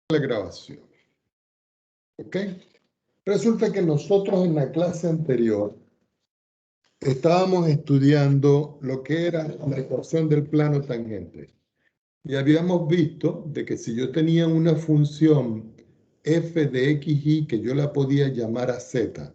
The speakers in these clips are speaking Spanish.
la grabación. ¿Ok? Resulta que nosotros en la clase anterior estábamos estudiando lo que era la ecuación del plano tangente. Y habíamos visto de que si yo tenía una función f de xy que yo la podía llamar a z,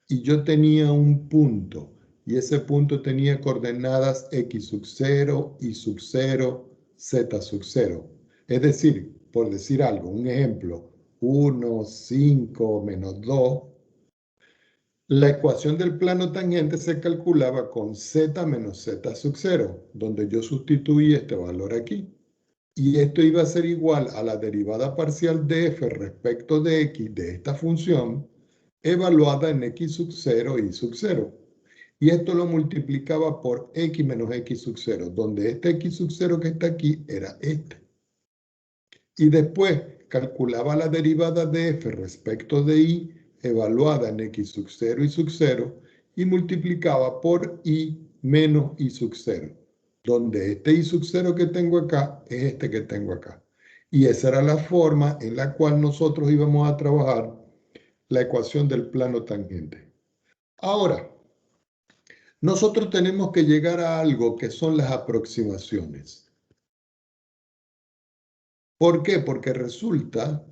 y yo tenía un punto, y ese punto tenía coordenadas x sub 0, y sub 0, z sub 0. Es decir, por decir algo, un ejemplo, 1, 5, menos 2, la ecuación del plano tangente se calculaba con z menos z sub 0, donde yo sustituí este valor aquí. Y esto iba a ser igual a la derivada parcial de f respecto de x de esta función, evaluada en x sub 0 y sub 0. Y esto lo multiplicaba por x menos x sub 0, donde este x sub 0 que está aquí era este. Y después calculaba la derivada de f respecto de y, evaluada en x sub 0 y sub 0, y multiplicaba por y menos y sub 0, donde este y sub 0 que tengo acá es este que tengo acá. Y esa era la forma en la cual nosotros íbamos a trabajar la ecuación del plano tangente. Ahora, nosotros tenemos que llegar a algo que son las aproximaciones. ¿Por qué? Porque resulta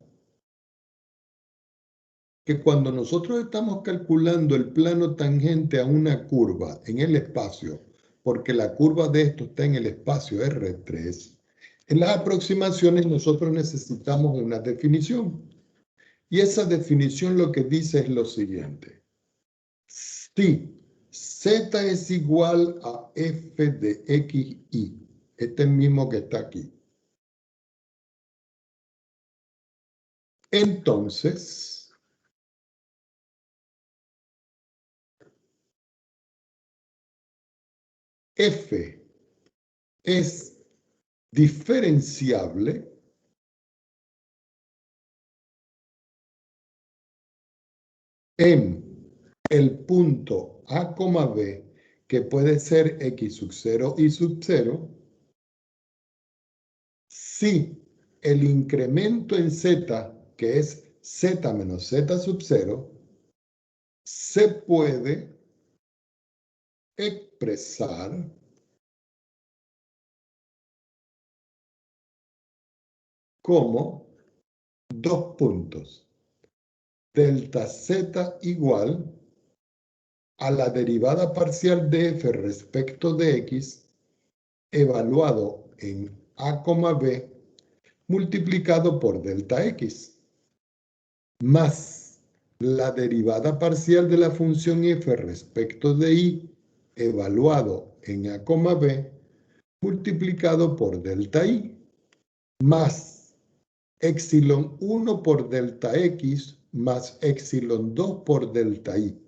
que cuando nosotros estamos calculando el plano tangente a una curva en el espacio, porque la curva de esto está en el espacio R3, en las aproximaciones nosotros necesitamos una definición. Y esa definición lo que dice es lo siguiente. Si z es igual a f de xy, este mismo que está aquí, entonces f es diferenciable en el punto A, B, que puede ser x sub 0 y sub 0, si el incremento en z, que es z menos z sub 0, se puede expresar como dos puntos. Delta z igual a la derivada parcial de f respecto de x evaluado en A, B multiplicado por delta x, más la derivada parcial de la función f respecto de y evaluado en A, B multiplicado por delta y, más epsilon 1 por delta x más epsilon 2 por delta y.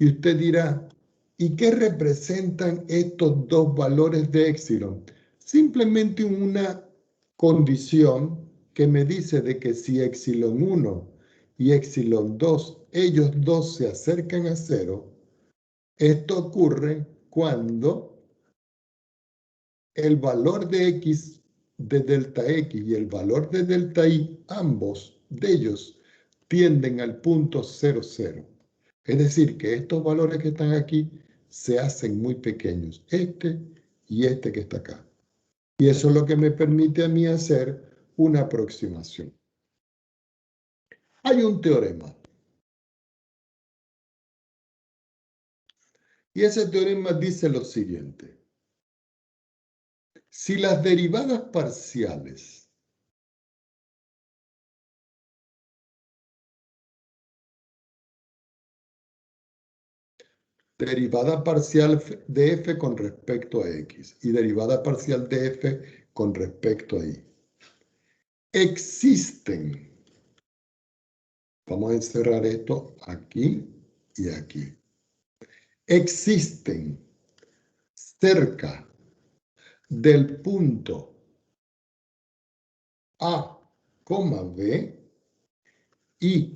Y usted dirá, ¿y qué representan estos dos valores de epsilon? Simplemente una condición que me dice de que si epsilon 1 y epsilon 2, ellos dos se acercan a 0, esto ocurre cuando el valor de x de delta x y el valor de delta y, ambos de ellos, tienden al punto 0, 0. Es decir, que estos valores que están aquí se hacen muy pequeños, este y este que está acá. Y eso es lo que me permite a mí hacer una aproximación. Hay un teorema. Y ese teorema dice lo siguiente. Si las derivadas parciales derivada parcial de f con respecto a x y derivada parcial de f con respecto a y existen, vamos a encerrar esto aquí y aquí, existen cerca del punto A, B y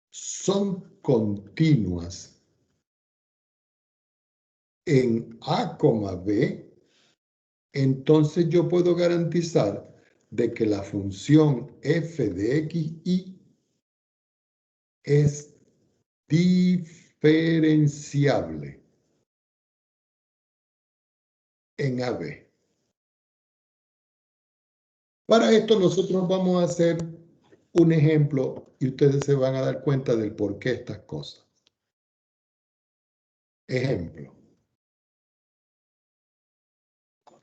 son continuas en A, B, entonces yo puedo garantizar de que la función f de x, y es diferenciable en AB. Para esto nosotros vamos a hacer un ejemplo y ustedes se van a dar cuenta del por qué estas cosas. Ejemplo.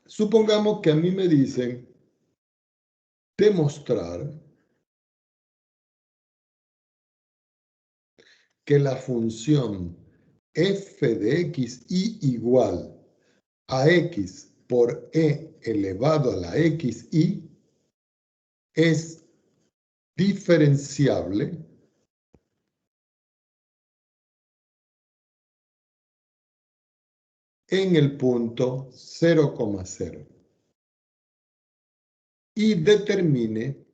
Supongamos que a mí me dicen demostrar que la función f de x, y igual a x por e elevado a la x, y es diferenciable en el punto 0,0 y determine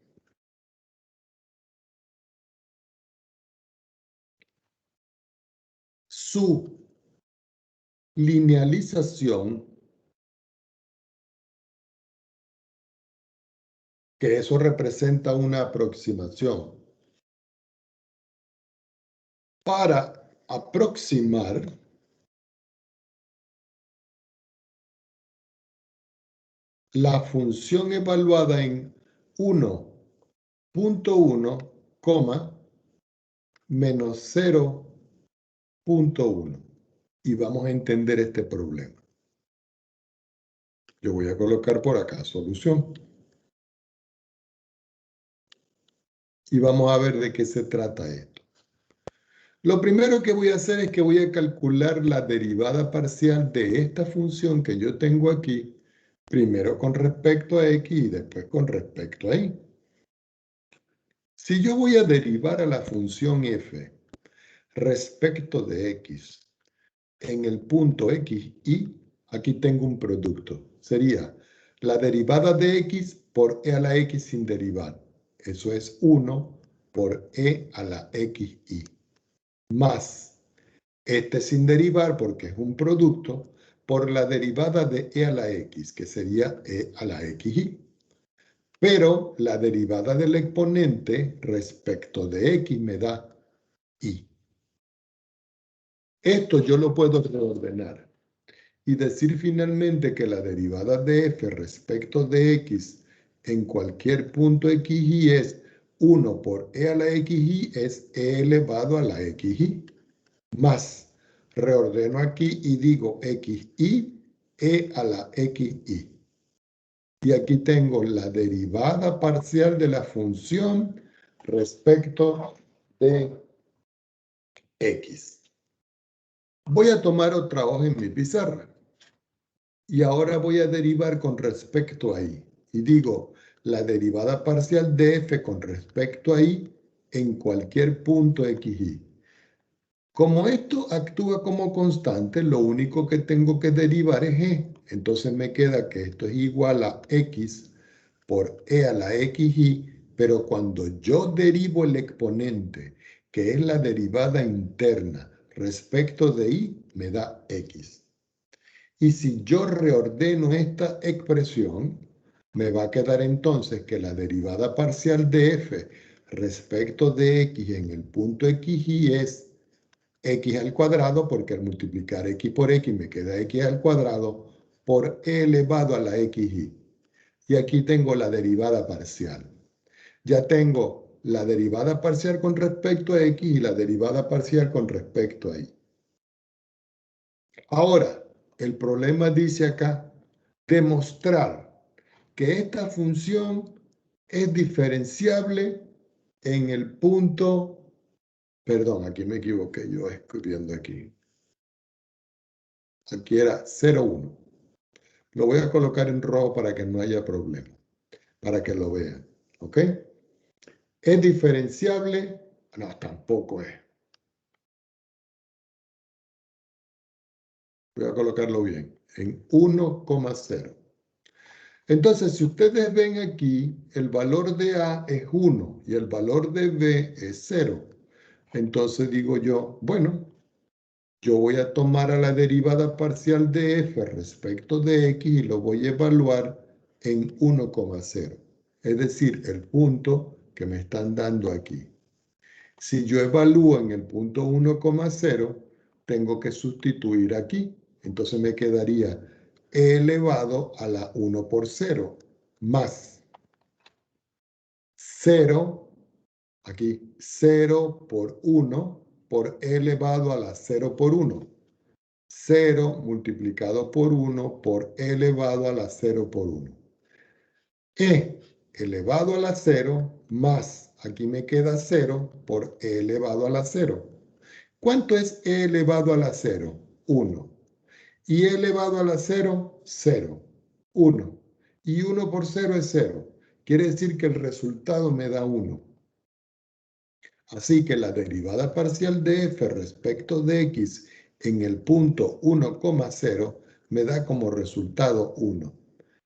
su linealización, que eso representa una aproximación, para aproximar la función evaluada en 1.1, menos 0.1. Y vamos a entender este problema. Yo voy a colocar por acá solución. Y vamos a ver de qué se trata esto. Lo primero que voy a hacer es que voy a calcular la derivada parcial de esta función que yo tengo aquí, primero con respecto a x y después con respecto a y. Si yo voy a derivar a la función f respecto de x en el punto x, y, aquí tengo un producto. Sería la derivada de x por e a la x sin derivar. Eso es 1 por e a la x, y. Más este sin derivar porque es un producto por la derivada de e a la x, que sería e a la x, y. Pero la derivada del exponente respecto de x me da y. Esto yo lo puedo reordenar y decir finalmente que la derivada de f respecto de x en cualquier punto x, y es 1 por e a la x, y es e elevado a la x, y. Más, reordeno aquí y digo x, y e a la x, y. Y aquí tengo la derivada parcial de la función respecto de x. Voy a tomar otra hoja en mi pizarra. Y ahora voy a derivar con respecto a y. Y digo, la derivada parcial de f con respecto a y en cualquier punto x, y. Como esto actúa como constante, lo único que tengo que derivar es e. Entonces me queda que esto es igual a x por e a la x, y, pero cuando yo derivo el exponente, que es la derivada interna respecto de y, me da x. Y si yo reordeno esta expresión, me va a quedar entonces que la derivada parcial de f respecto de x en el punto x, y es x al cuadrado, porque al multiplicar x por x me queda x al cuadrado, por e elevado a la x, y. Y aquí tengo la derivada parcial. Ya tengo la derivada parcial con respecto a x y la derivada parcial con respecto a y. Ahora, el problema dice acá, demostrar que esta función es diferenciable en el punto, perdón, aquí me equivoqué, yo escribiendo aquí. Aquí era 0,1. Lo voy a colocar en rojo para que no haya problema, para que lo vean, ¿ok? ¿Es diferenciable? No, tampoco es. Voy a colocarlo bien, en 1,0. Entonces, si ustedes ven aquí, el valor de A es 1 y el valor de B es 0. Entonces digo yo, bueno, yo voy a tomar a la derivada parcial de f respecto de x y lo voy a evaluar en 1,0. es decir, el punto que me están dando aquí. Si yo evalúo en el punto 1,0, tengo que sustituir aquí. Entonces me quedaría e elevado a la 1 por 0 más 0, aquí 0 por 1 por e elevado a la 0 por 1. 0 multiplicado por 1 por e elevado a la 0 por 1. E elevado a la 0 más, aquí me queda 0 por e elevado a la 0. ¿Cuánto es e elevado a la 0? 1. Y e elevado a la 0, 0. 1. Y 1 por 0 es 0. Quiere decir que el resultado me da 1. Así que la derivada parcial de f respecto de x en el punto 1,0 me da como resultado 1.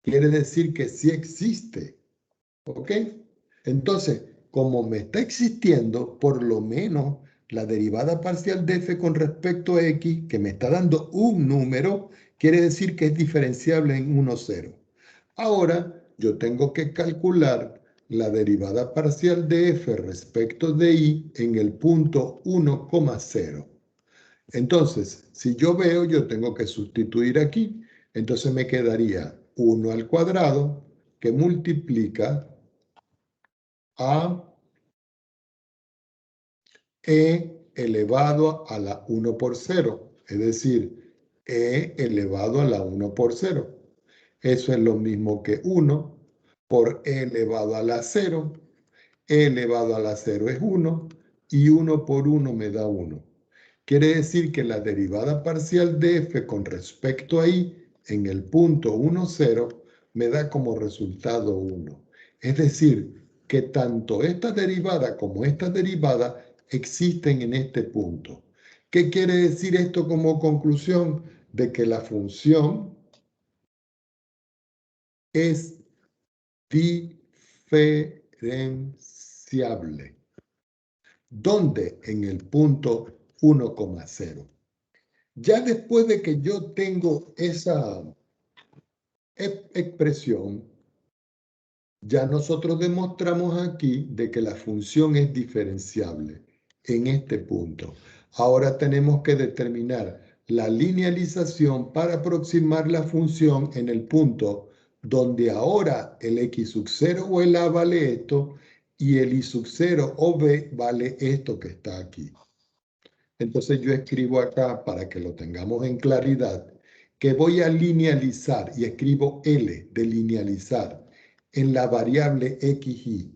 Quiere decir que sí existe. ¿Ok? Entonces, como me está existiendo, por lo menos la derivada parcial de f con respecto a x, que me está dando un número, quiere decir que es diferenciable en 1, 0. Ahora, yo tengo que calcular la derivada parcial de f respecto de y en el punto 1,0. Entonces, si yo veo, yo tengo que sustituir aquí. Entonces me quedaría 1 al cuadrado que multiplica a e elevado a la 1 por 0, es decir, e elevado a la 1 por 0. Eso es lo mismo que 1 por e elevado a la 0. E elevado a la 0 es 1 y 1 por 1 me da 1. Quiere decir que la derivada parcial de f con respecto a y en el punto 1, 0 me da como resultado 1. Es decir, que tanto esta derivada como esta derivada existen en este punto. ¿Qué quiere decir esto como conclusión? De que la función es diferenciable. ¿Dónde? En el punto 1,0. Ya después de que yo tengo esa expresión, ya nosotros demostramos aquí de que la función es diferenciable en este punto. Ahora tenemos que determinar la linealización para aproximar la función en el punto donde ahora el x sub 0 o el a vale esto y el y sub 0 o b vale esto que está aquí. Entonces yo escribo acá, para que lo tengamos en claridad, que voy a linealizar y escribo L de linealizar en la variable xy.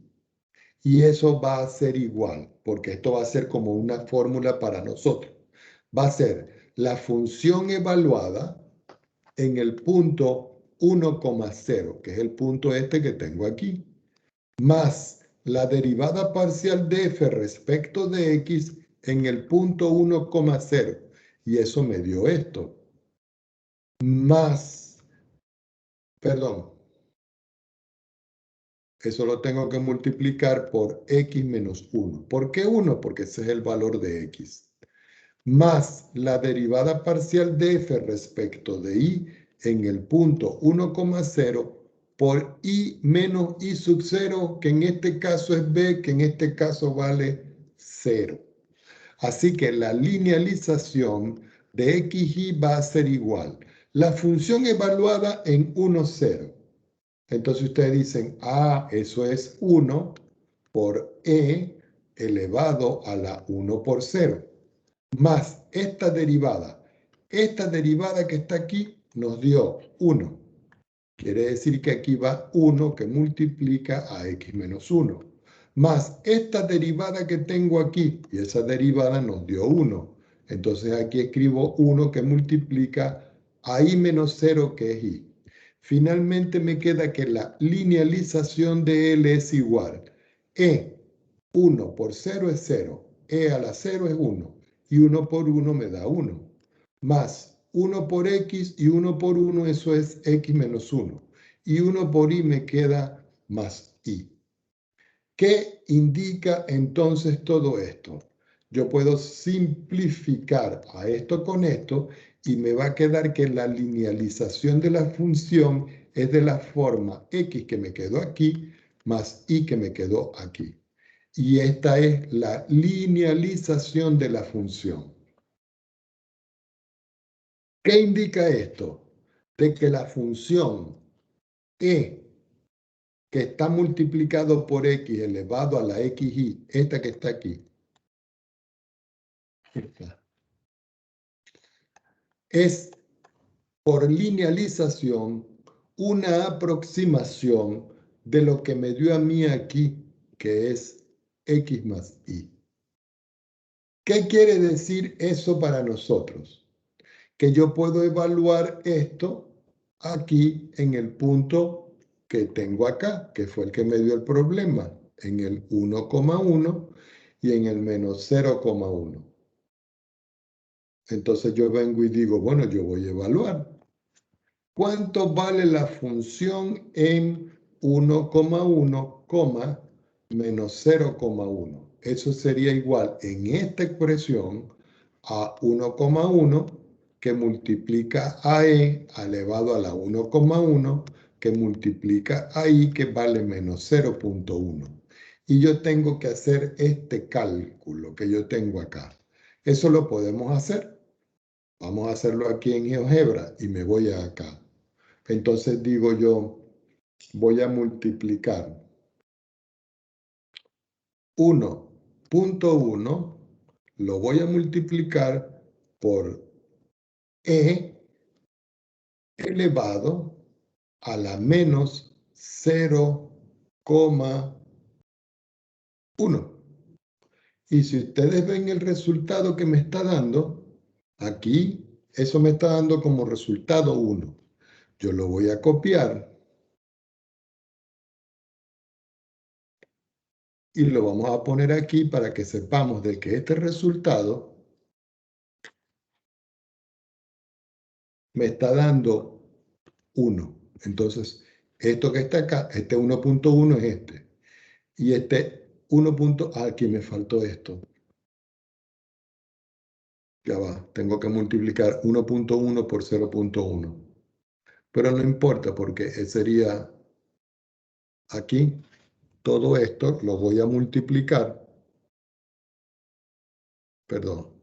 Y eso va a ser igual, porque esto va a ser como una fórmula para nosotros. Va a ser la función evaluada en el punto 1,0, que es el punto este que tengo aquí, más la derivada parcial de f respecto de x en el punto 1,0. Y eso me dio esto. Más, perdón, eso lo tengo que multiplicar por x menos 1. ¿Por qué 1? Porque ese es el valor de x. Más la derivada parcial de f respecto de y en el punto 1,0 por y menos y sub 0, que en este caso es b, que en este caso vale 0. Así que la linealización de xy va a ser igual. La función evaluada en 1, 0. Entonces ustedes dicen, eso es 1 por e elevado a la 1 por 0. Más esta derivada. Esta derivada que está aquí nos dio 1. Quiere decir que aquí va 1 que multiplica a x menos 1. Más esta derivada que tengo aquí, y esa derivada nos dio 1. Entonces aquí escribo 1 que multiplica a y menos 0 que es y. Finalmente me queda que la linealización de L es igual. E 1 por 0 es 0. E a la 0 es 1. Y 1 por 1 me da 1. Más 1 por x y 1 por 1, eso es x menos 1. Y 1 por y me queda más y. ¿Qué indica entonces todo esto? Yo puedo simplificar a esto con esto y me va a quedar que la linealización de la función es de la forma x que me quedó aquí más I que me quedó aquí. Y esta es la linealización de la función. ¿Qué indica esto? De que la función E, que está multiplicado por X elevado a la XY, esta que está aquí, esta, es por linealización una aproximación de lo que me dio a mí aquí, que es X más Y. ¿Qué quiere decir eso para nosotros? Que yo puedo evaluar esto aquí en el punto que tengo acá, que fue el que me dio el problema, en el 1,1 y en el menos 0,1. Entonces yo vengo y digo, bueno, yo voy a evaluar. ¿Cuánto vale la función en 1,1, menos 0,1? Eso sería igual en esta expresión a 1,1 que multiplica a E elevado a la 1,1 que multiplica a I que vale menos 0,1. Y yo tengo que hacer este cálculo que yo tengo acá. Eso lo podemos hacer. Vamos a hacerlo aquí en GeoGebra y me voy a acá. Entonces digo yo, voy a multiplicar 1,1, lo voy a multiplicar por E elevado a la menos 0,1. Y si ustedes ven el resultado que me está dando, aquí, eso me está dando como resultado 1. Yo lo voy a copiar y lo vamos a poner aquí para que sepamos de que este resultado me está dando 1. Entonces, esto que está acá, este 1,1 es este. Y este 1. Aquí me faltó esto. Ya va, tengo que multiplicar 1,1 por 0,1. Pero no importa porque sería aquí, todo esto lo voy a multiplicar. Perdón.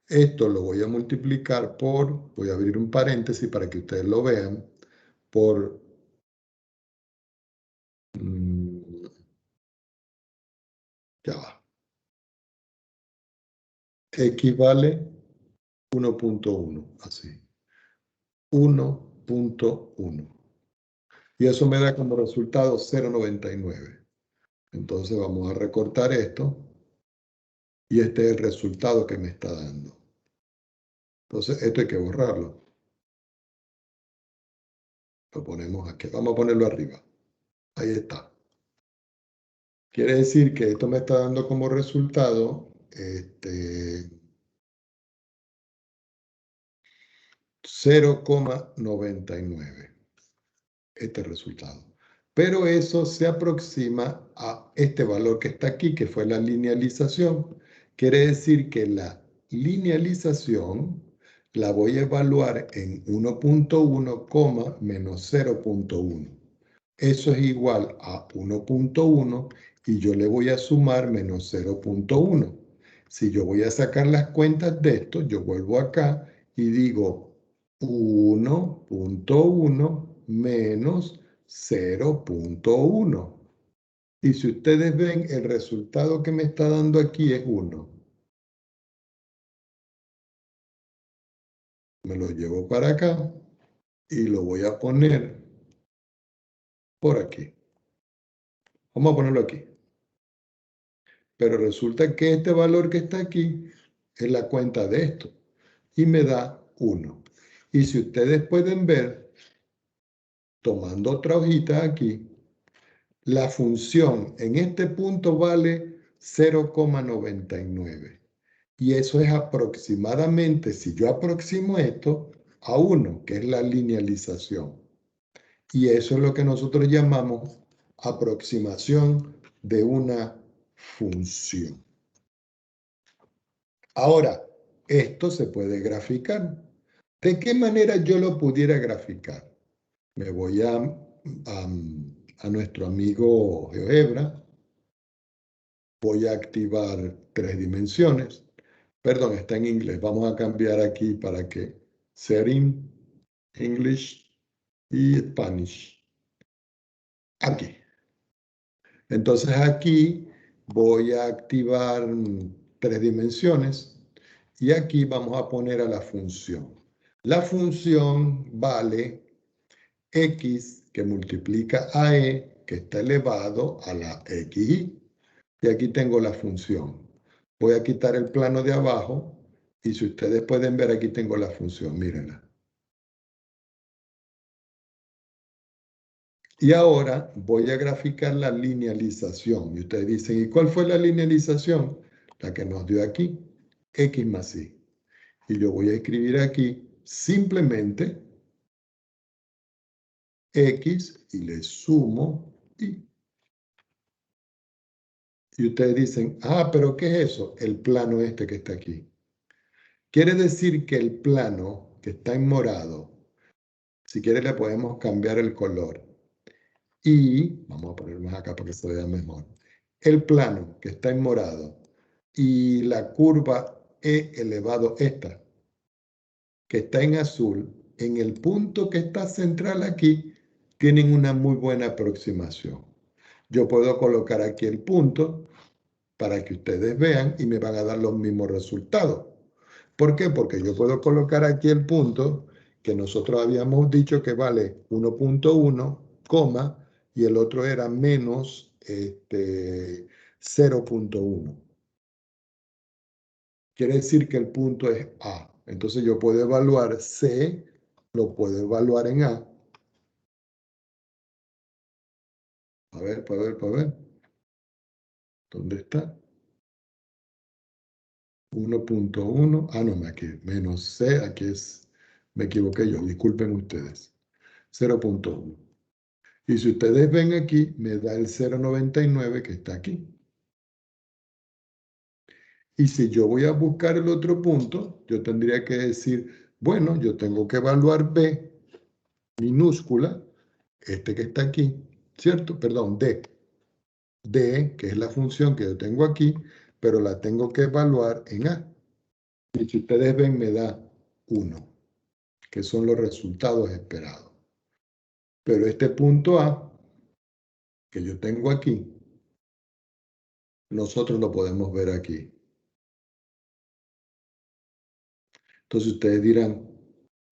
Esto lo voy a multiplicar por, voy a abrir un paréntesis para que ustedes lo vean, por ya va. X vale 1,1, así. 1,1. Y eso me da como resultado 0,99. Entonces vamos a recortar esto. Y este es el resultado que me está dando. Entonces esto hay que borrarlo. Lo ponemos aquí. Vamos a ponerlo arriba. Ahí está. Quiere decir que esto me está dando como resultado 0,99. Este resultado. Pero eso se aproxima a este valor que está aquí, que fue la linealización. Quiere decir que la linealización la voy a evaluar en 1,1, menos 0,1. Eso es igual a 1,1 y yo le voy a sumar menos 0,1. Si yo voy a sacar las cuentas de esto, yo vuelvo acá y digo 1,1 menos 0,1. Y si ustedes ven, el resultado que me está dando aquí es 1. Me lo llevo para acá y lo voy a poner por aquí. Vamos a ponerlo aquí. Pero resulta que este valor que está aquí es la cuenta de esto y me da 1. Y si ustedes pueden ver, tomando otra hojita aquí, la función en este punto vale 0,99. Y eso es aproximadamente, si yo aproximo esto, a 1, que es la linealización. Y eso es lo que nosotros llamamos aproximación de una función. Ahora, esto se puede graficar. ¿De qué manera yo lo pudiera graficar? Me voy a nuestro amigo GeoGebra. Voy a activar 3 dimensiones. Perdón, está en inglés. Vamos a cambiar aquí para que Setting, English y Spanish. Aquí. Entonces aquí voy a activar 3 dimensiones y aquí vamos a poner a la función. La función vale x que multiplica a e que está elevado a la xy. Y aquí tengo la función. Voy a quitar el plano de abajo y si ustedes pueden ver aquí tengo la función, mírenla. Y ahora voy a graficar la linealización. Y ustedes dicen, ¿y cuál fue la linealización? La que nos dio aquí, x más y. Y yo voy a escribir aquí simplemente x y le sumo y. Y ustedes dicen, ah, pero ¿qué es eso? El plano este que está aquí. Quiere decir que el plano que está en morado, si quiere le podemos cambiar el color. Y, vamos a poner más acá para que se vea mejor. El plano que está en morado y la curva e elevado esta, que está en azul, en el punto que está central aquí, tienen una muy buena aproximación. Yo puedo colocar aquí el punto para que ustedes vean y me van a dar los mismos resultados. ¿Por qué? Porque yo puedo colocar aquí el punto que nosotros habíamos dicho que vale 1.1, y el otro era menos 0.1. Quiere decir que el punto es A. Entonces yo puedo evaluar C, lo puedo evaluar en A. A ver, para ver, para ver. ¿Dónde está? 1.1. Ah, no, aquí, menos C, aquí es, me equivoqué yo, disculpen ustedes. 0.1. Y si ustedes ven aquí, me da el 0.99 que está aquí. Y si yo voy a buscar el otro punto, yo tendría que decir, bueno, yo tengo que evaluar B minúscula, este que está aquí, ¿cierto? Perdón, D. D, que es la función que yo tengo aquí, pero la tengo que evaluar en A. Y si ustedes ven, me da 1, que son los resultados esperados. Pero este punto A, que yo tengo aquí, nosotros lo podemos ver aquí. Entonces ustedes dirán,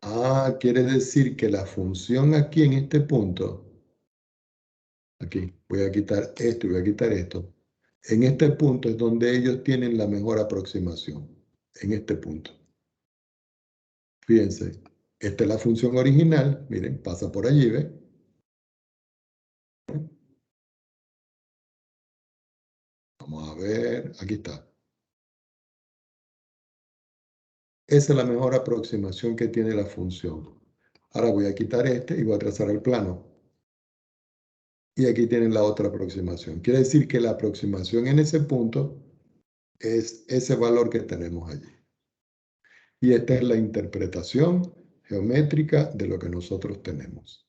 ah, quiere decir que la función aquí en este punto, aquí, voy a quitar esto y voy a quitar esto, en este punto es donde ellos tienen la mejor aproximación, en este punto. Fíjense, esta es la función original, miren, pasa por allí, ¿ven? Vamos a ver, aquí está. Esa es la mejor aproximación que tiene la función. Ahora voy a quitar este y voy a trazar el plano. Y aquí tienen la otra aproximación. Quiere decir que la aproximación en ese punto es ese valor que tenemos allí. Y esta es la interpretación geométrica de lo que nosotros tenemos.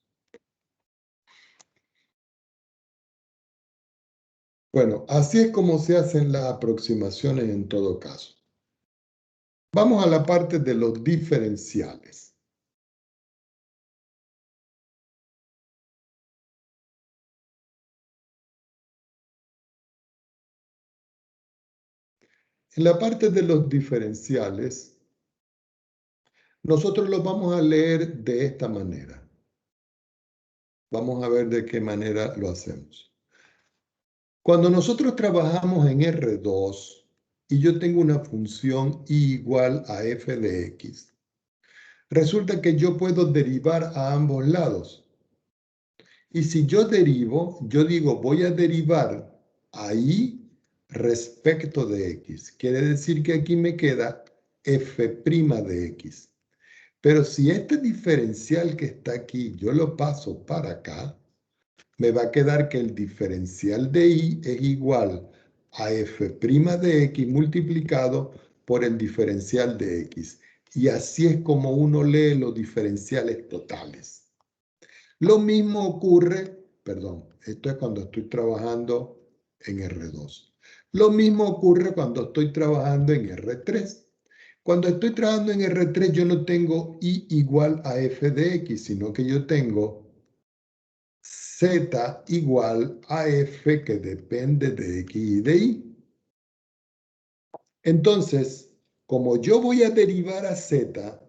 Bueno, así es como se hacen las aproximaciones en todo caso. Vamos a la parte de los diferenciales. En la parte de los diferenciales, nosotros los vamos a leer de esta manera. Vamos a ver de qué manera lo hacemos. Cuando nosotros trabajamos en R2 y yo tengo una función y igual a f de x, resulta que yo puedo derivar a ambos lados. Y si yo derivo, yo digo voy a derivar a y respecto de x. Quiere decir que aquí me queda f' de x. Pero si este diferencial que está aquí yo lo paso para acá, me va a quedar que el diferencial de y es igual a f' de x multiplicado por el diferencial de x. Y así es como uno lee los diferenciales totales. Lo mismo ocurre, perdón, esto es cuando estoy trabajando en R2. Lo mismo ocurre cuando estoy trabajando en R3. Cuando estoy trabajando en R3 yo no tengo I igual a f de x, sino que yo tengo Z igual a f que depende de x y de y. Entonces, como yo voy a derivar a Z,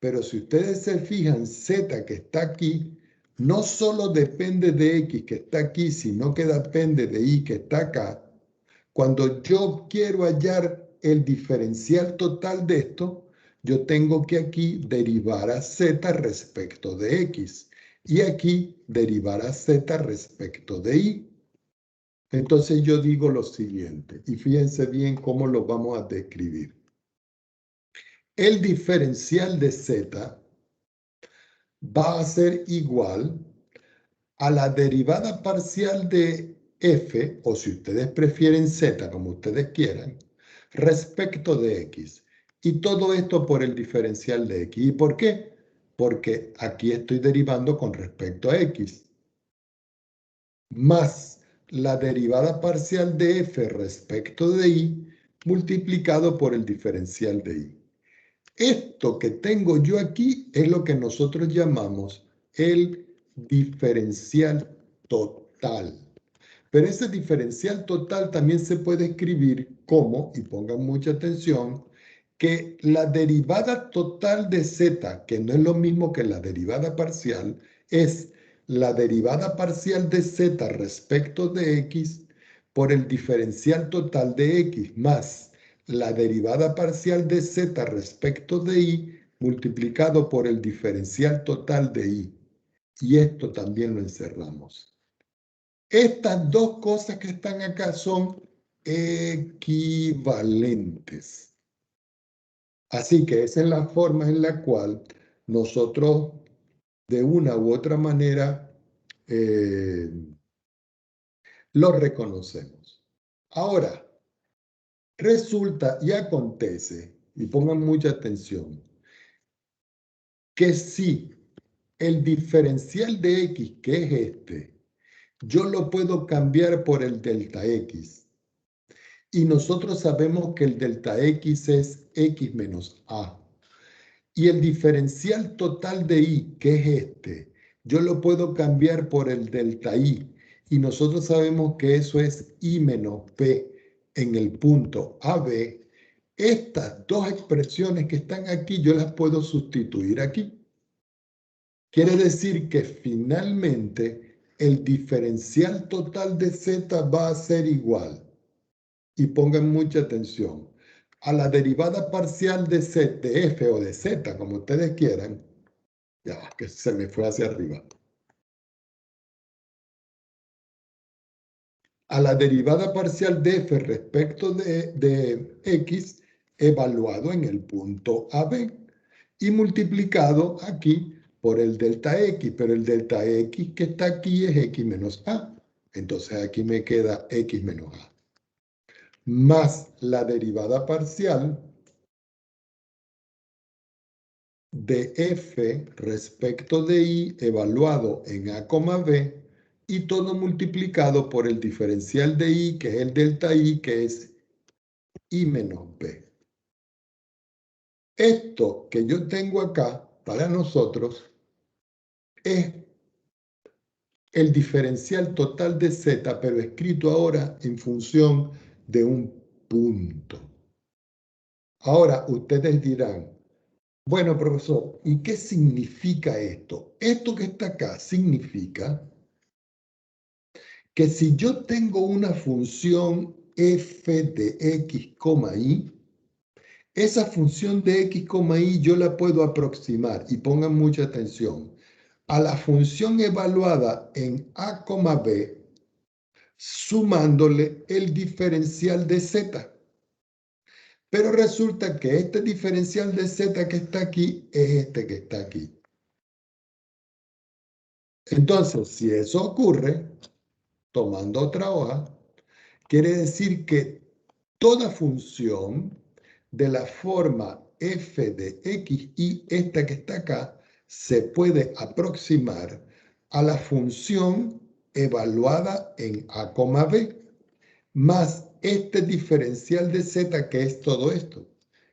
pero si ustedes se fijan, Z que está aquí, no solo depende de X que está aquí, sino que depende de Y que está acá. Cuando yo quiero hallar el diferencial total de esto, yo tengo que aquí derivar a Z respecto de X y aquí derivar a Z respecto de Y. Entonces yo digo lo siguiente, y fíjense bien cómo lo vamos a describir. El diferencial de Z va a ser igual a la derivada parcial de f, o si ustedes prefieren z, como ustedes quieran, respecto de x. Y todo esto por el diferencial de x. ¿Y por qué? Porque aquí estoy derivando con respecto a x. Más la derivada parcial de f respecto de y multiplicado por el diferencial de y. Esto que tengo yo aquí es lo que nosotros llamamos el diferencial total. Pero ese diferencial total también se puede escribir como, y pongan mucha atención, que la derivada total de z, que no es lo mismo que la derivada parcial, es la derivada parcial de z respecto de x por el diferencial total de x más la derivada parcial de z respecto de y multiplicado por el diferencial total de y. Y esto también lo encerramos. Estas dos cosas que están acá son equivalentes. Así que esa es la forma en la cual nosotros de una u otra manera lo reconocemos. Ahora, resulta y acontece, y pongan mucha atención, que si el diferencial de x, que es este, yo lo puedo cambiar por el delta x. Y nosotros sabemos que el delta x es x menos a. Y el diferencial total de y, que es este, yo lo puedo cambiar por el delta y. Y nosotros sabemos que eso es y menos p en el punto AB. Estas dos expresiones que están aquí, yo las puedo sustituir aquí. Quiere decir que finalmente el diferencial total de z va a ser igual. Y pongan mucha atención. A la derivada parcial de z, de f o de z, como ustedes quieran. Ya, que se me fue hacia arriba. A la derivada parcial de f respecto de x evaluado en el punto AB y multiplicado aquí por el delta x, pero el delta x que está aquí es x menos a. Entonces aquí me queda x menos a. Más la derivada parcial de f respecto de y evaluado en a, b y todo multiplicado por el diferencial de y, que es el delta y, que es y menos b. Esto que yo tengo acá para nosotros es el diferencial total de z, pero escrito ahora en función de un punto. Ahora ustedes dirán, bueno, profesor, ¿y qué significa esto? Esto que está acá significa que si yo tengo una función f de x, y, esa función de x, y yo la puedo aproximar, y pongan mucha atención, a la función evaluada en a, b, sumándole el diferencial de z. Pero resulta que este diferencial de z que está aquí es este que está aquí. Entonces, si eso ocurre, tomando otra hoja, quiere decir que toda función de la forma f de x y esta que está acá se puede aproximar a la función evaluada en A, B, más este diferencial de z, que es todo esto,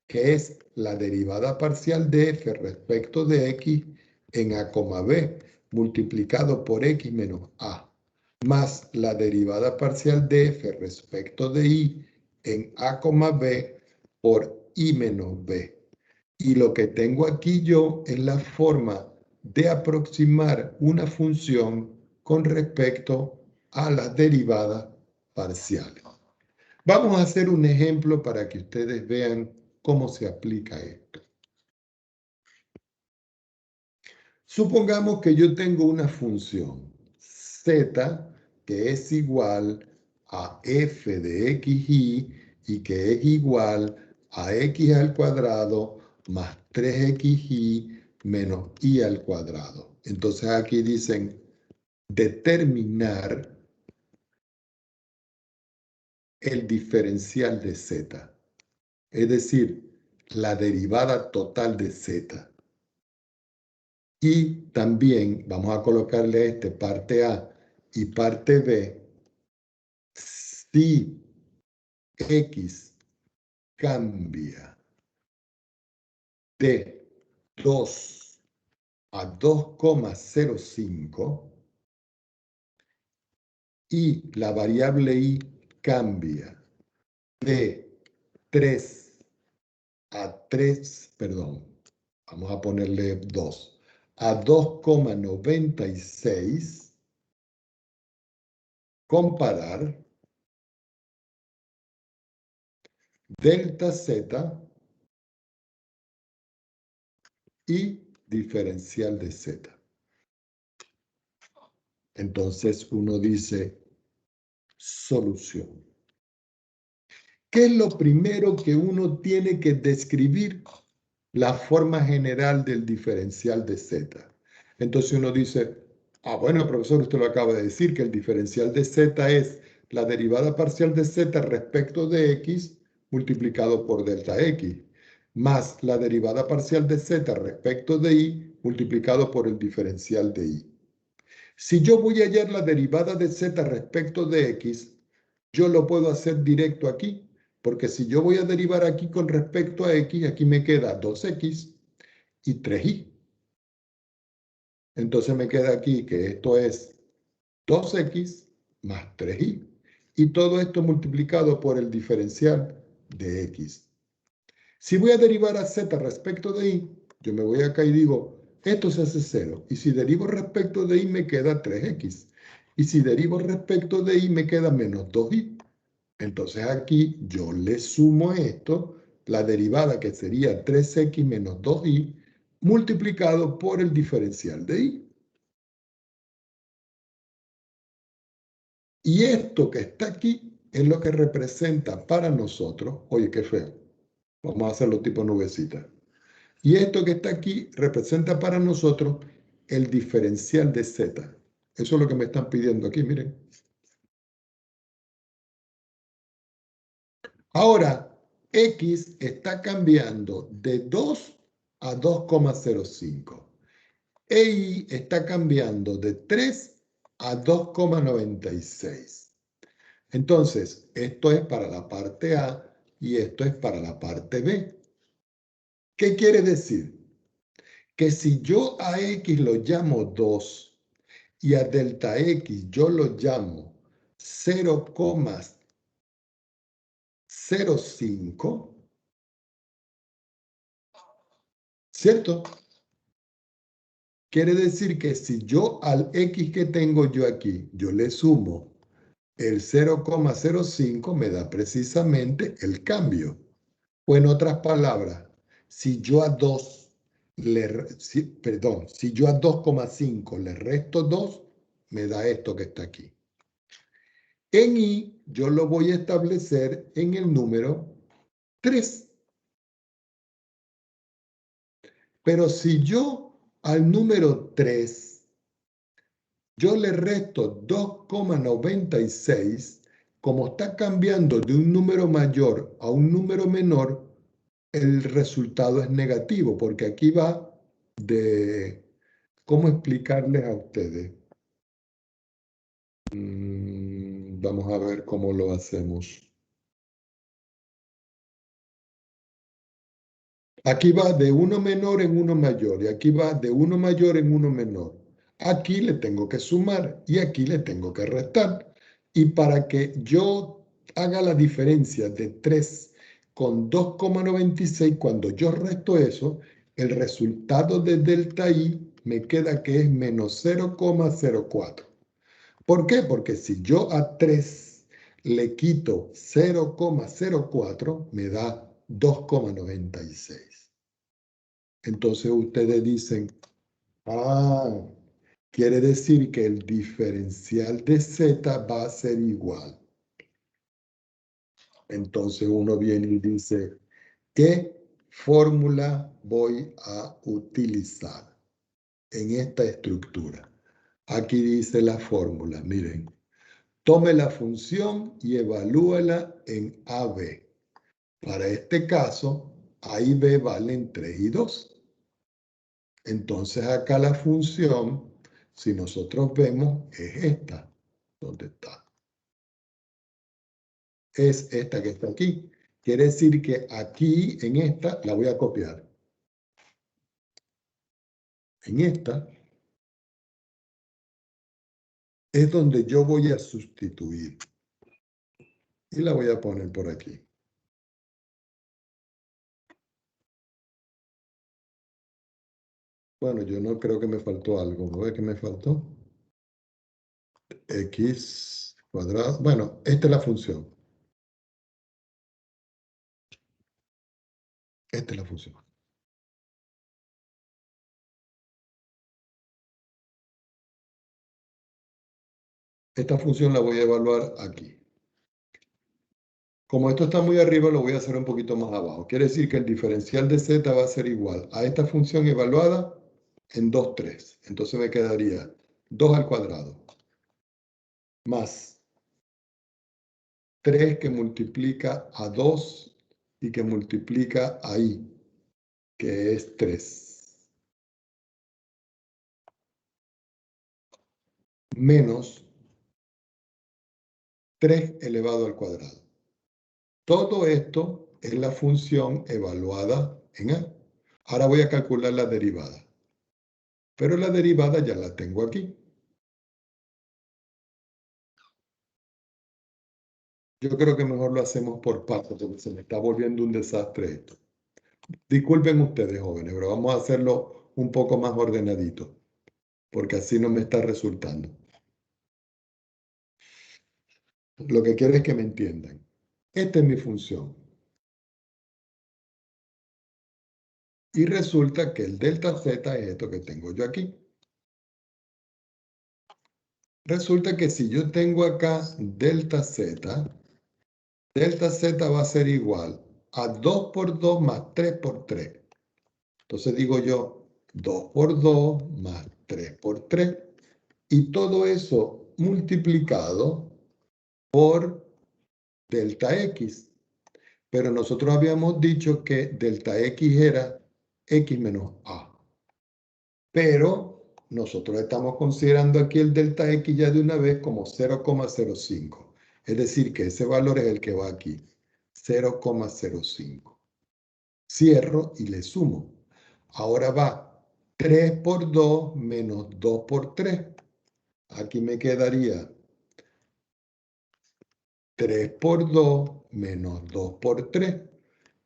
que es la derivada parcial de f respecto de x en A, B, multiplicado por x menos a, más la derivada parcial de f respecto de y en A, B por y menos b. Y lo que tengo aquí yo es la forma de aproximar una función con respecto a las derivadas parciales. Vamos a hacer un ejemplo para que ustedes vean cómo se aplica esto. Supongamos que yo tengo una función z que es igual a f de xy y que es igual a x al cuadrado más 3xy menos y al cuadrado. Entonces aquí dicen determinar el diferencial de z, es decir, la derivada total de z. Y también vamos a colocarle este parte A y parte B. Si x cambia de 2 a 2,05 y la variable y cambia de 3 a 3, perdón, vamos a ponerle 2, a 2,96, comparar delta z y diferencial de z. Entonces uno dice solución. ¿Qué es lo primero que uno tiene que describir? La forma general del diferencial de z. Entonces uno dice, ah, bueno, profesor, usted lo acaba de decir, que el diferencial de z es la derivada parcial de z respecto de x multiplicado por delta x, más la derivada parcial de z respecto de y multiplicado por el diferencial de y. Si yo voy a hallar la derivada de z respecto de x, yo lo puedo hacer directo aquí, porque si yo voy a derivar aquí con respecto a x, aquí me queda 2x y 3y. Entonces me queda aquí que esto es 2x más 3y. Y todo esto multiplicado por el diferencial de x. Si voy a derivar a z respecto de y, yo me voy acá y digo, esto se hace 0. Y si derivo respecto de y, me queda 3x. Y si derivo respecto de y, me queda menos 2y. Entonces aquí yo le sumo esto, la derivada que sería 3x menos 2y, multiplicado por el diferencial de y. Y esto que está aquí es lo que representa para nosotros, oye, qué feo, vamos a hacerlo tipo nubecita. Y esto que está aquí representa para nosotros el diferencial de z. Eso es lo que me están pidiendo aquí, miren. Ahora, x está cambiando de 2 a 2,05. E y está cambiando de 3 a 2,96. Entonces, esto es para la parte A y esto es para la parte B. ¿Qué quiere decir? Que si yo a x lo llamo 2 y a delta x yo lo llamo 0,05, ¿cierto? Quiere decir que si yo al x que tengo yo aquí, yo le sumo el 0,05, me da precisamente el cambio. O en otras palabras, si yo a 2 si yo a 2,5 le resto 2, me da esto que está aquí. En y yo lo voy a establecer en el número 3. Pero si yo al número 3, yo le resto 2,96, como está cambiando de un número mayor a un número menor, el resultado es negativo, porque aquí va de, ¿cómo explicarles a ustedes? Vamos a ver cómo lo hacemos. Aquí va de uno menor en uno mayor y aquí va de uno mayor en uno menor. Aquí le tengo que sumar y aquí le tengo que restar. Y para que yo haga la diferencia de 3 con 2,96, cuando yo resto eso, el resultado de delta I me queda que es menos 0,04. ¿Por qué? Porque si yo a 3 le quito 0,04, me da 2,96. Entonces ustedes dicen, ah, quiere decir que el diferencial de z va a ser igual. Entonces uno viene y dice, ¿qué fórmula voy a utilizar en esta estructura? Aquí dice la fórmula, miren. Tome la función y evalúela en AB. Para este caso, A y B valen 3 y 2. Entonces acá la función, si nosotros vemos, es esta. ¿Dónde está? Es esta que está aquí. Quiere decir que aquí, en esta, la voy a copiar. En esta es donde yo voy a sustituir. Y la voy a poner por aquí. Bueno, yo no creo que me faltó algo. ¿No ve que me faltó? X cuadrado. Bueno, esta es la función. Esta es la función. Esta función la voy a evaluar aquí. Como esto está muy arriba, lo voy a hacer un poquito más abajo. Quiere decir que el diferencial de z va a ser igual a esta función evaluada en 2, 3. Entonces me quedaría 2 al cuadrado más 3 que multiplica a 2 y que multiplica a i, que es 3. Menos 3 elevado al cuadrado. Todo esto es la función evaluada en A. Ahora voy a calcular la derivada. Pero la derivada ya la tengo aquí. Yo creo que mejor lo hacemos por partes, porque se me está volviendo un desastre esto. Disculpen ustedes, jóvenes, pero vamos a hacerlo un poco más ordenadito, porque así no me está resultando. Lo que quiero es que me entiendan. Esta es mi función. Y resulta que el delta z es esto que tengo yo aquí. Resulta que si yo tengo acá delta z va a ser igual a 2 por 2 más 3 por 3. Entonces digo yo, 2 por 2 más 3 por 3. Y todo eso multiplicado por delta x. Pero nosotros habíamos dicho que delta x era x menos a. Pero nosotros estamos considerando aquí el delta x ya de una vez como 0,05. Es decir, que ese valor es el que va aquí. 0,05. Cierro y le sumo. Ahora va 3 por 2 menos 2 por 3. Aquí me quedaría 3 por 2 menos 2 por 3.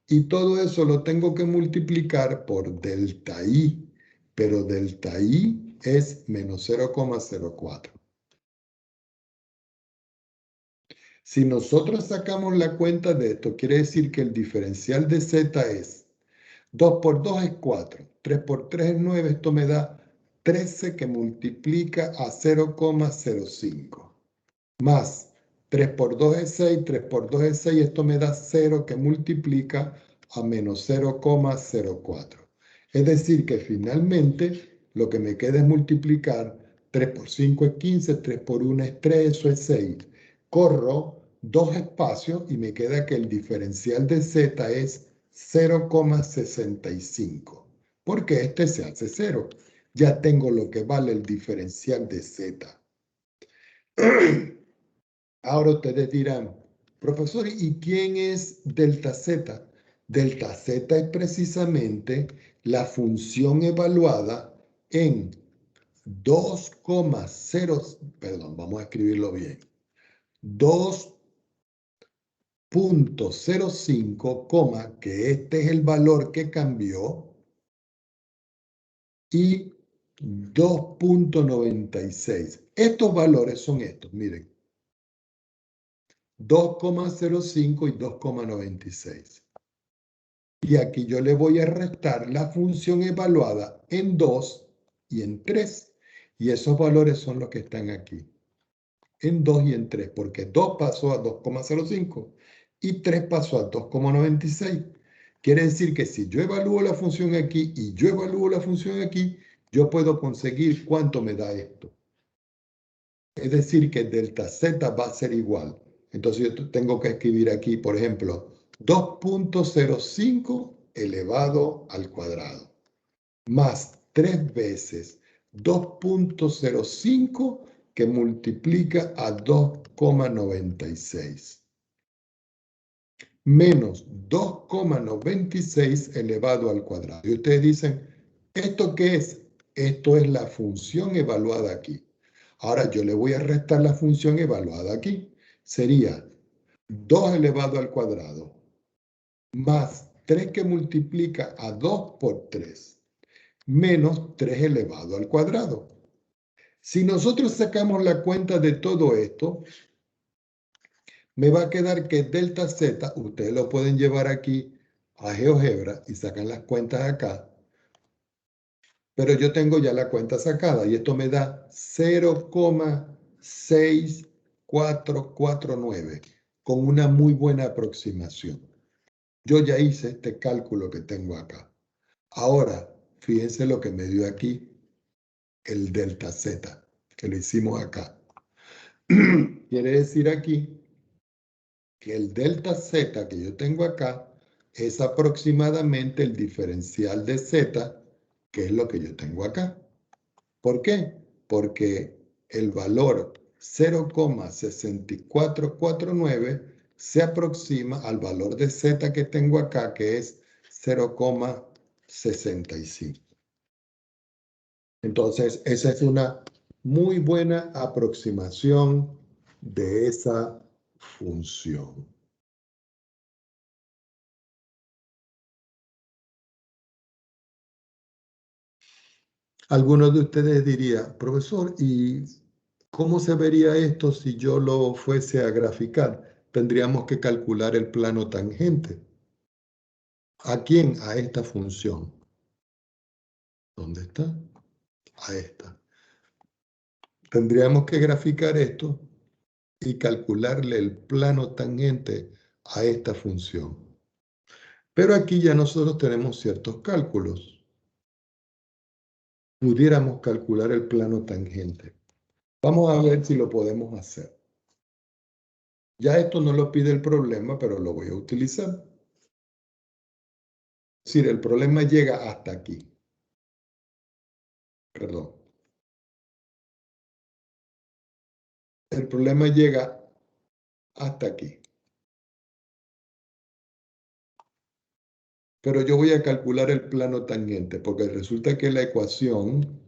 Y todo eso lo tengo que multiplicar por delta I. Pero delta I es menos 0,04. Si nosotros sacamos la cuenta de esto, quiere decir que el diferencial de z es 2 por 2 es 4, 3 por 3 es 9, esto me da 13 que multiplica a 0,05. Más 3 por 2 es 6, 3 por 2 es 6, esto me da 0 que multiplica a menos 0,04. Es decir que finalmente lo que me queda es multiplicar 3 por 5 es 15, 3 por 1 es 3, eso es 6. Corro 2 espacios y me queda que el diferencial de z es 0,65. Porque este se hace 0. Ya tengo lo que vale el diferencial de z. Ahora ustedes dirán, profesor, ¿y quién es delta z? Delta z es precisamente la función evaluada en 2,0, perdón, vamos a escribirlo bien, 2,05, que este es el valor que cambió, y 2,96. Estos valores son estos, miren. 2,05 y 2,96. Y aquí yo le voy a restar la función evaluada en 2 y en 3. Y esos valores son los que están aquí. En 2 y en 3, porque 2 pasó a 2,05 y 3 pasó a 2,96. Quiere decir que si yo evalúo la función aquí y yo evalúo la función aquí, yo puedo conseguir cuánto me da esto. Es decir, que delta z va a ser igual. Entonces yo tengo que escribir aquí, por ejemplo, 2,05 elevado al cuadrado, más 3 veces 2,05 que multiplica a 2,96, menos 2,96 elevado al cuadrado. Y ustedes dicen, ¿esto qué es? Esto es la función evaluada aquí. Ahora yo le voy a restar la función evaluada aquí. Sería 2 elevado al cuadrado más 3 que multiplica a 2 por 3 menos 3 elevado al cuadrado. Si nosotros sacamos la cuenta de todo esto, me va a quedar que delta z, ustedes lo pueden llevar aquí a GeoGebra y sacan las cuentas acá, pero yo tengo ya la cuenta sacada y esto me da 0,6449 con una muy buena aproximación. Yo ya hice este cálculo que tengo acá. Ahora, fíjense lo que me dio aquí el delta z, que lo hicimos acá. Quiere decir aquí que el delta z que yo tengo acá es aproximadamente el diferencial de z, que es lo que yo tengo acá. ¿Por qué? Porque el valor 0,6449 se aproxima al valor de z que tengo acá, que es 0,65. Entonces, esa es una muy buena aproximación de esa función. Algunos de ustedes diría, profesor, ¿y cómo se vería esto si yo lo fuese a graficar? Tendríamos que calcular el plano tangente. ¿A quién? A esta función. ¿Dónde está? A esta. Tendríamos que graficar esto y calcularle el plano tangente a esta función. Pero aquí ya nosotros tenemos ciertos cálculos. Pudiéramos calcular el plano tangente. Vamos a ver si lo podemos hacer. Ya esto no lo pide el problema, pero lo voy a utilizar. Es decir, el problema llega hasta aquí. Perdón. El problema llega hasta aquí. Pero yo voy a calcular el plano tangente, porque resulta que la ecuación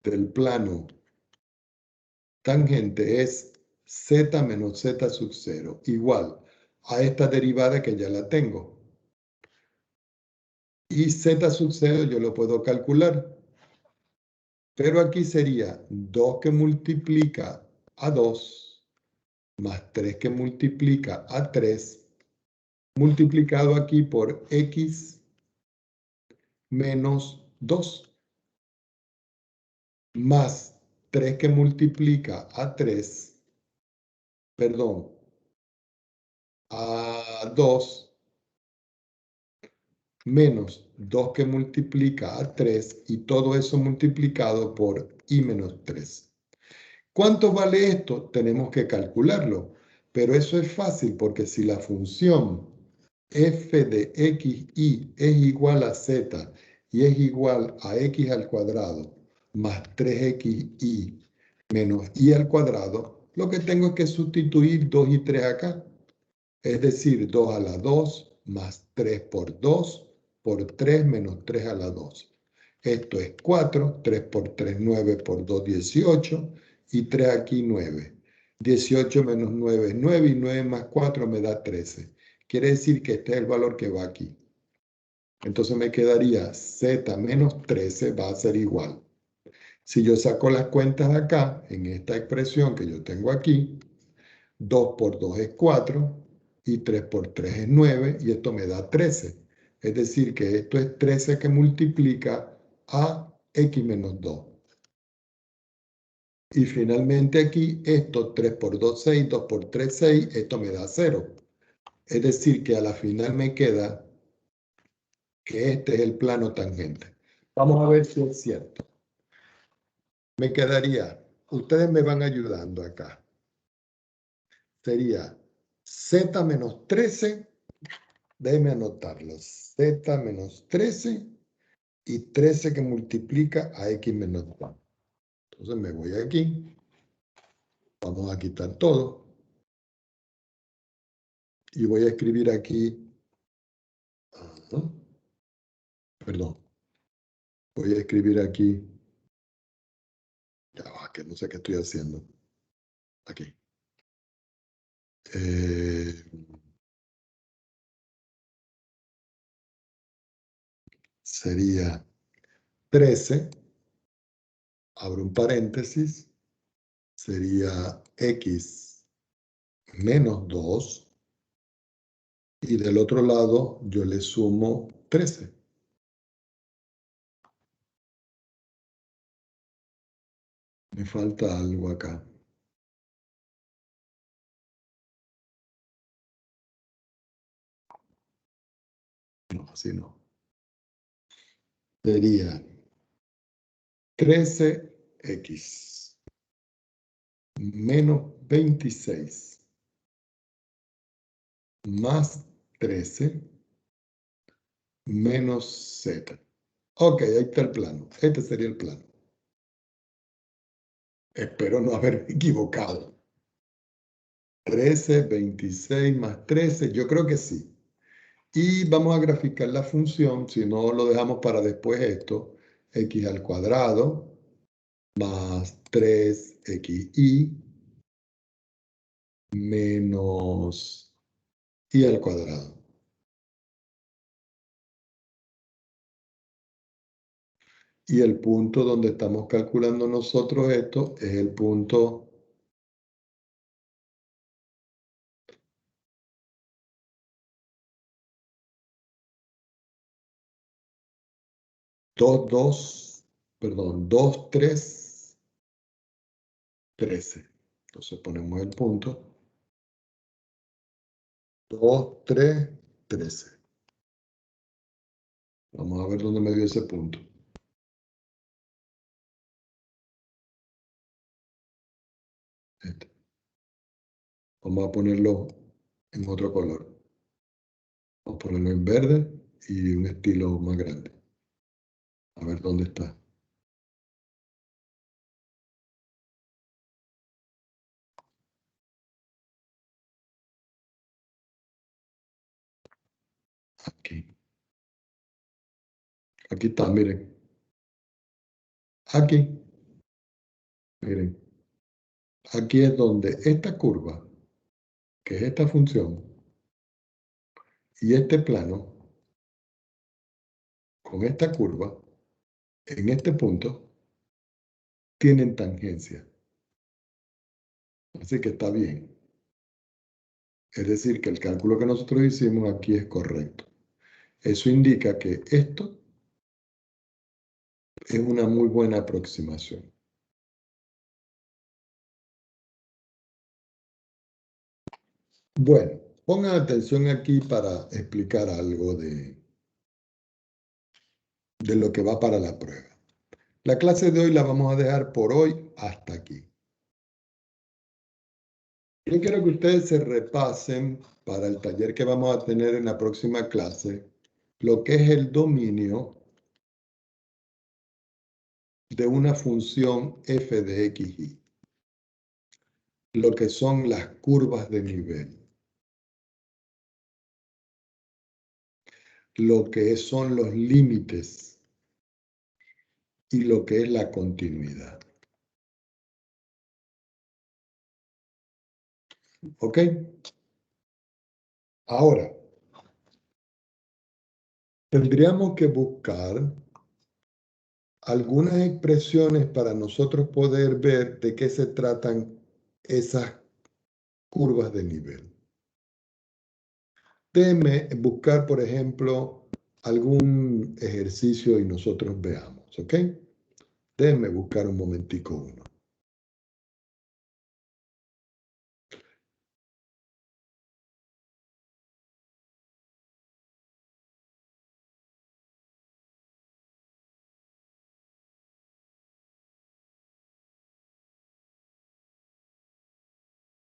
del plano tangente es z menos z sub 0, igual a esta derivada que ya la tengo. Y z sub 0 yo lo puedo calcular. Pero aquí sería 2 que multiplica a 2 más 3 que multiplica a 3 multiplicado aquí por x menos 2 más 3 que multiplica a 3, perdón, a 2 menos 2 que multiplica a 3 y todo eso multiplicado por i menos 3. ¿Cuánto vale esto? Tenemos que calcularlo, pero eso es fácil porque si la función f de xy es igual a z y es igual a x al cuadrado más 3xy menos y al cuadrado, lo que tengo es que sustituir 2 y 3 acá. Es decir, 2 a la 2 más 3 por 2 por 3 menos 3 a la 2. Esto es 4, 3 por 3, 9 por 2, 18 y 3 aquí 9. 18 menos 9 es 9 y 9 más 4 me da 13. Quiere decir que este es el valor que va aquí. Entonces me quedaría z menos 13 va a ser igual. Si yo saco las cuentas de acá, en esta expresión que yo tengo aquí, 2 por 2 es 4 y 3 por 3 es 9 y esto me da 13. Es decir que esto es 13 que multiplica a x menos 2. Y finalmente aquí, esto 3 por 2, 6, 2 por 3, 6, esto me da 0. Es decir que a la final me queda que este es el plano tangente. Vamos a ver si es cierto. Me quedaría, ustedes me van ayudando acá. Sería z menos 13, déjenme anotarlo, z menos 13 y 13 que multiplica a x menos 1. Entonces me voy aquí, vamos a quitar todo y voy a escribir aquí, perdón, voy a escribir aquí, ya va, que no sé qué estoy haciendo, aquí. Sería 13, abro un paréntesis, sería x menos 2 y del otro lado yo le sumo 13. Me falta algo acá. No, así no. Sería 13x menos 26 más 13 menos z. Ok, ahí está el plano. Este sería el plano. Espero no haberme equivocado. 13, 26 más 13, yo creo que sí. Y vamos a graficar la función, si no lo dejamos para después esto, x al cuadrado más 3xy menos y al cuadrado. Y el punto donde estamos calculando nosotros esto es el punto 2, 2, perdón, 2, 3, 13. Entonces ponemos el punto 2, 3, 13. Vamos a ver dónde me dio ese punto. Este. Vamos a ponerlo en otro color. Vamos a ponerlo en verde y un estilo más grande. A ver dónde está. Aquí. Aquí está, miren. Aquí. Miren. Aquí es donde esta curva, que es esta función, y este plano, con esta curva, en este punto, tienen tangencia. Así que está bien. Es decir, que el cálculo que nosotros hicimos aquí es correcto. Eso indica que esto es una muy buena aproximación. Bueno, pongan atención aquí para explicar algo de lo que va para la prueba. La clase de hoy la vamos a dejar por hoy hasta aquí. Yo quiero que ustedes se repasen para el taller que vamos a tener en la próxima clase, lo que es el dominio de una función f de x, y. lo que son las curvas de nivel, lo que son los límites y lo que es la continuidad. ¿Ok? Ahora, tendríamos que buscar algunas expresiones para nosotros poder ver de qué se tratan esas curvas de nivel. Déjenme buscar, por ejemplo, algún ejercicio y nosotros veamos, ¿ok? Déjenme buscar un momentico uno.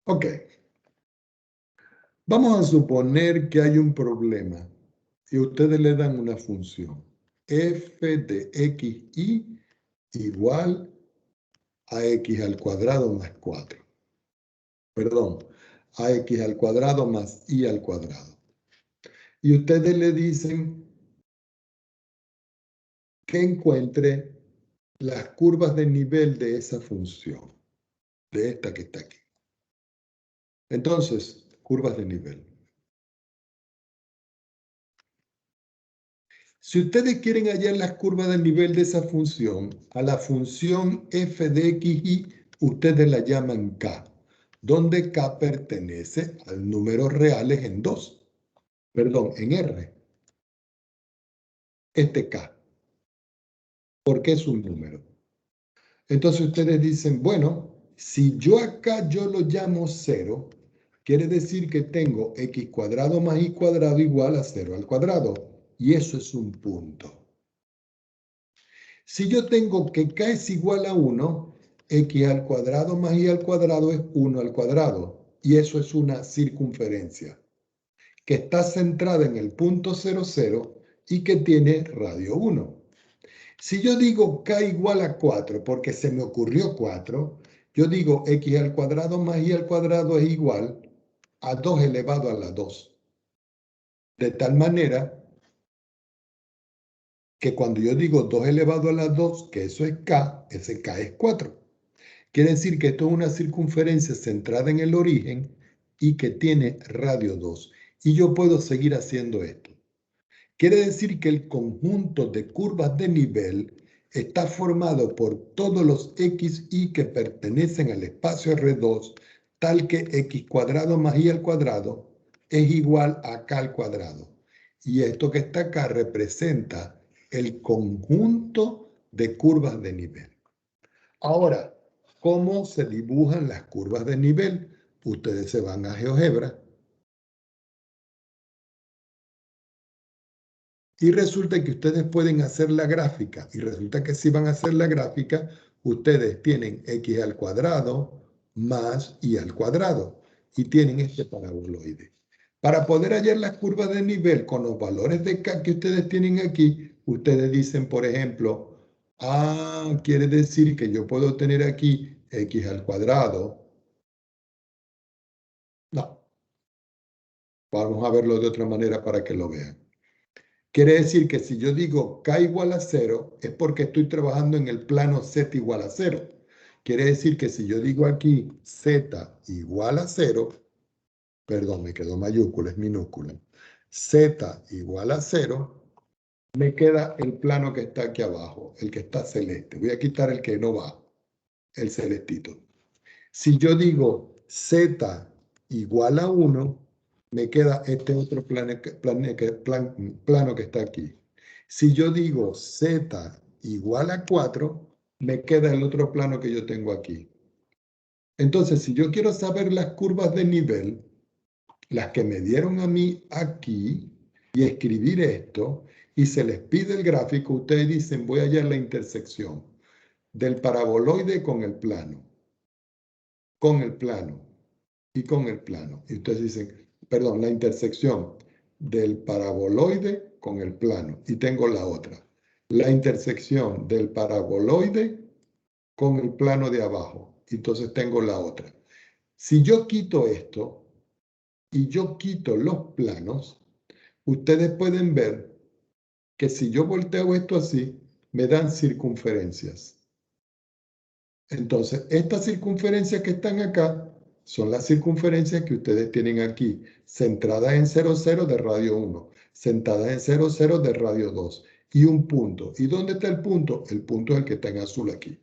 Ok. Vamos a suponer que hay un problema y ustedes le dan una función. F de xy igual a x al cuadrado más 4. Perdón, a x al cuadrado más y al cuadrado. Y ustedes le dicen que encuentre las curvas de nivel de esa función, de esta que está aquí. Entonces, curvas de nivel. Si ustedes quieren hallar las curvas de nivel de esa función, a la función f de xy, ustedes la llaman k, donde k pertenece al número reales en 2. Perdón, en R. Este k, porque es un número. Entonces ustedes dicen, bueno, si yo acá yo lo llamo 0, quiere decir que tengo x cuadrado más y cuadrado igual a 0 al cuadrado. Y eso es un punto. Si yo tengo que k es igual a 1, x al cuadrado más y al cuadrado es 1 al cuadrado. Y eso es una circunferencia que está centrada en el punto 0, 0 y que tiene radio 1. Si yo digo k igual a 4 porque se me ocurrió 4, yo digo x al cuadrado más y al cuadrado es igual a 2 elevado a la 2. De tal manera que cuando yo digo 2 elevado a la 2, que eso es k, ese k es 4. Quiere decir que esto es una circunferencia centrada en el origen y que tiene radio 2. Y yo puedo seguir haciendo esto. Quiere decir que el conjunto de curvas de nivel está formado por todos los xy que pertenecen al espacio R2, tal que x cuadrado más y al cuadrado es igual a k al cuadrado. Y esto que está acá representa el conjunto de curvas de nivel. Ahora, ¿cómo se dibujan las curvas de nivel? Ustedes se van a GeoGebra y resulta que ustedes pueden hacer la gráfica. Y resulta que si van a hacer la gráfica, ustedes tienen x al cuadrado más y al cuadrado. Y tienen este paraboloide. Para poder hallar las curvas de nivel con los valores de k que ustedes tienen aquí, ustedes dicen, por ejemplo, quiere decir que yo puedo tener aquí x al cuadrado. No, vamos a verlo de otra manera para que lo vean. Quiere decir que si yo digo k igual a 0, es porque estoy trabajando en el plano z igual a 0. Quiere decir que si yo digo aquí z igual a 0, perdón, me quedó mayúscula, es minúscula. Z igual a 0, me queda el plano que está aquí abajo, el que está celeste. Voy a quitar el que no va, el celestito. Si yo digo z igual a 1, me queda este otro plano que está aquí. Si yo digo z igual a 4, me queda el otro plano que yo tengo aquí. Entonces, si yo quiero saber las curvas de nivel, las que me dieron a mí aquí, y escribir esto, y se les pide el gráfico, ustedes dicen, voy a hallar la intersección del paraboloide con el plano y con el plano. Y ustedes dicen, perdón, la intersección del paraboloide con el plano. Y tengo la otra. La intersección del paraboloide con el plano de abajo. Entonces tengo la otra. Si yo quito esto y yo quito los planos, ustedes pueden ver que si yo volteo esto así, me dan circunferencias. Entonces, estas circunferencias que están acá son las circunferencias que ustedes tienen aquí, centradas en 0, 0 de radio 1, centradas en 0, 0 de radio 2 y un punto. ¿Y dónde está el punto? El punto es el que está en azul aquí.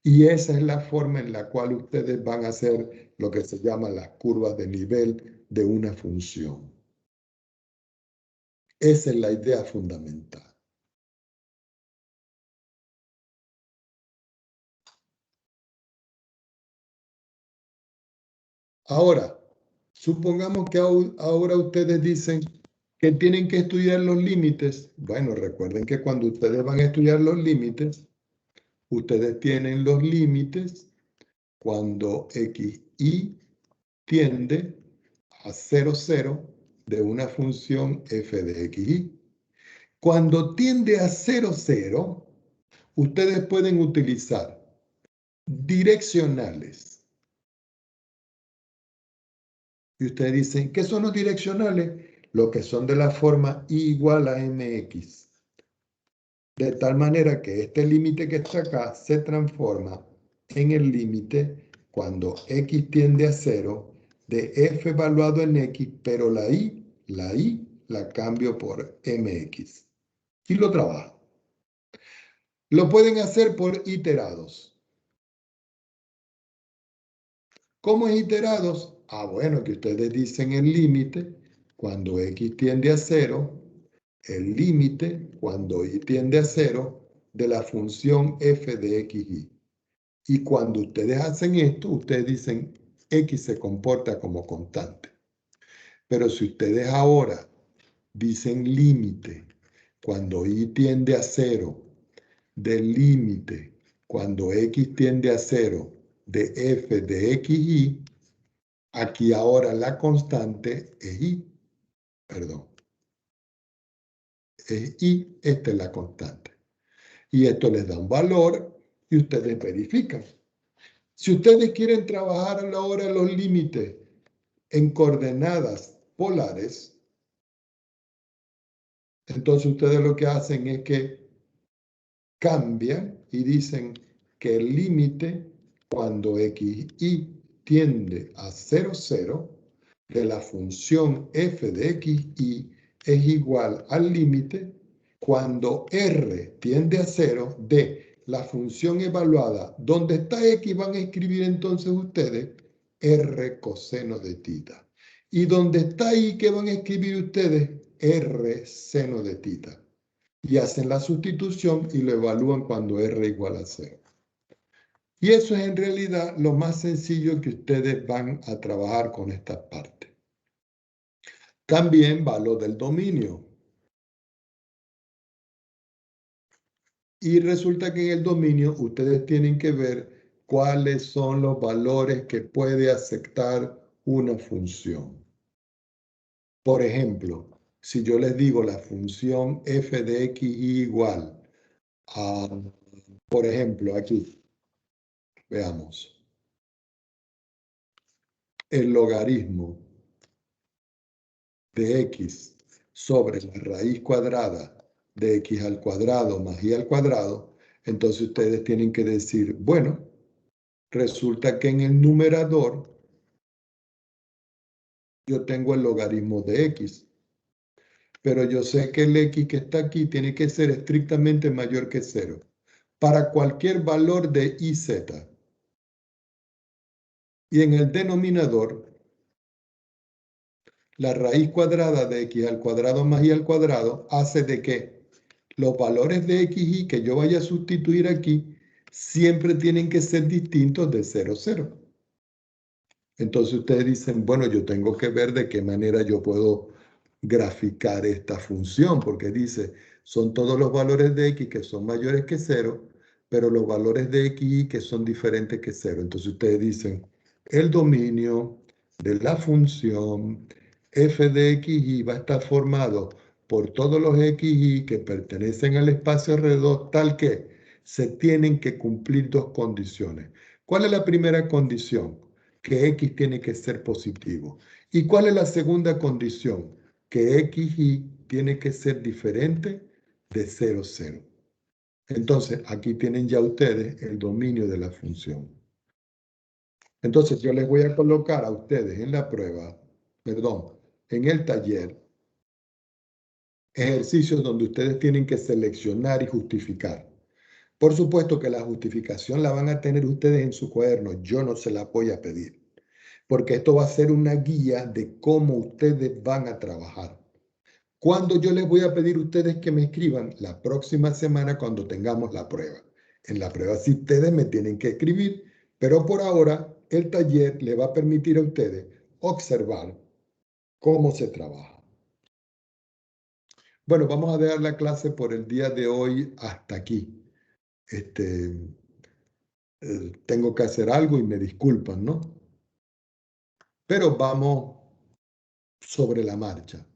Y esa es la forma en la cual ustedes van a hacer lo que se llama las curvas de nivel de una función. Esa es la idea fundamental. Ahora, supongamos que ahora ustedes dicen que tienen que estudiar los límites. Bueno, recuerden que cuando ustedes van a estudiar los límites, ustedes tienen los límites cuando xy tiende a 0, 0 de una función f de xy. Cuando tiende a 0, 0, ustedes pueden utilizar direccionales. Y ustedes dicen, ¿qué son los direccionales? Lo que son de la forma y igual a mx. De tal manera que este límite que está acá se transforma en el límite cuando x tiende a 0 de f evaluado en x, pero la y la cambio por mx. Y lo trabajo. Lo pueden hacer por iterados. ¿Cómo es iterados? Ah, bueno, que ustedes dicen el límite cuando x tiende a 0, el límite cuando y tiende a 0 de la función f de xy. Y cuando ustedes hacen esto, ustedes dicen x se comporta como constante. Pero si ustedes ahora dicen límite cuando y tiende a 0 del límite cuando x tiende a 0 de f de xy, aquí ahora la constante es y. Perdón. Es y, esta es la constante. Y esto les da un valor y ustedes verifican. Si ustedes quieren trabajar ahora los límites en coordenadas polares, entonces ustedes lo que hacen es que cambian y dicen que el límite cuando xy tiende a 0, 0 de la función f de xy es igual al límite cuando r tiende a 0 de la función evaluada. Donde está x van a escribir entonces ustedes r coseno de tita. Y donde está y, ¿qué van a escribir ustedes? R seno de tita. Y hacen la sustitución y lo evalúan cuando r igual a 0. Y eso es en realidad lo más sencillo que ustedes van a trabajar con esta parte. También va lo del dominio. Y resulta que en el dominio ustedes tienen que ver cuáles son los valores que puede aceptar una función. Por ejemplo, si yo les digo la función f de xy igual a, por ejemplo, aquí, veamos, el logaritmo de x sobre la raíz cuadrada de x al cuadrado más y al cuadrado, entonces ustedes tienen que decir, bueno, resulta que en el numerador yo tengo el logaritmo de x, pero yo sé que el x que está aquí tiene que ser estrictamente mayor que 0 para cualquier valor de iz. Y en el denominador, la raíz cuadrada de x al cuadrado más y al cuadrado hace de que los valores de xy que yo vaya a sustituir aquí siempre tienen que ser distintos de 0, 0. Entonces ustedes dicen, bueno, yo tengo que ver de qué manera yo puedo graficar esta función, porque dice, son todos los valores de x que son mayores que 0, pero los valores de xy que son diferentes que 0. Entonces ustedes dicen, el dominio de la función f de xy va a estar formado por todos los xy que pertenecen al espacio alrededor, tal que se tienen que cumplir dos condiciones. ¿Cuál es la primera condición? que X tiene que ser positivo. ¿Y cuál es la segunda condición? Que X y tiene que ser diferente de 0, 0. Entonces, aquí tienen ya ustedes el dominio de la función. Entonces, yo les voy a colocar a ustedes en la prueba, perdón, en el taller, ejercicios donde ustedes tienen que seleccionar y justificar. Por supuesto que la justificación la van a tener ustedes en su cuaderno. Yo no se la voy a pedir, porque esto va a ser una guía de cómo ustedes van a trabajar. ¿Cuándo yo les voy a pedir a ustedes que me escriban? La próxima semana cuando tengamos la prueba. En la prueba sí ustedes me tienen que escribir, pero por ahora el taller le va a permitir a ustedes observar cómo se trabaja. Bueno, vamos a dejar la clase por el día de hoy hasta aquí. Tengo que hacer algo y me disculpan, ¿no? Pero vamos sobre la marcha.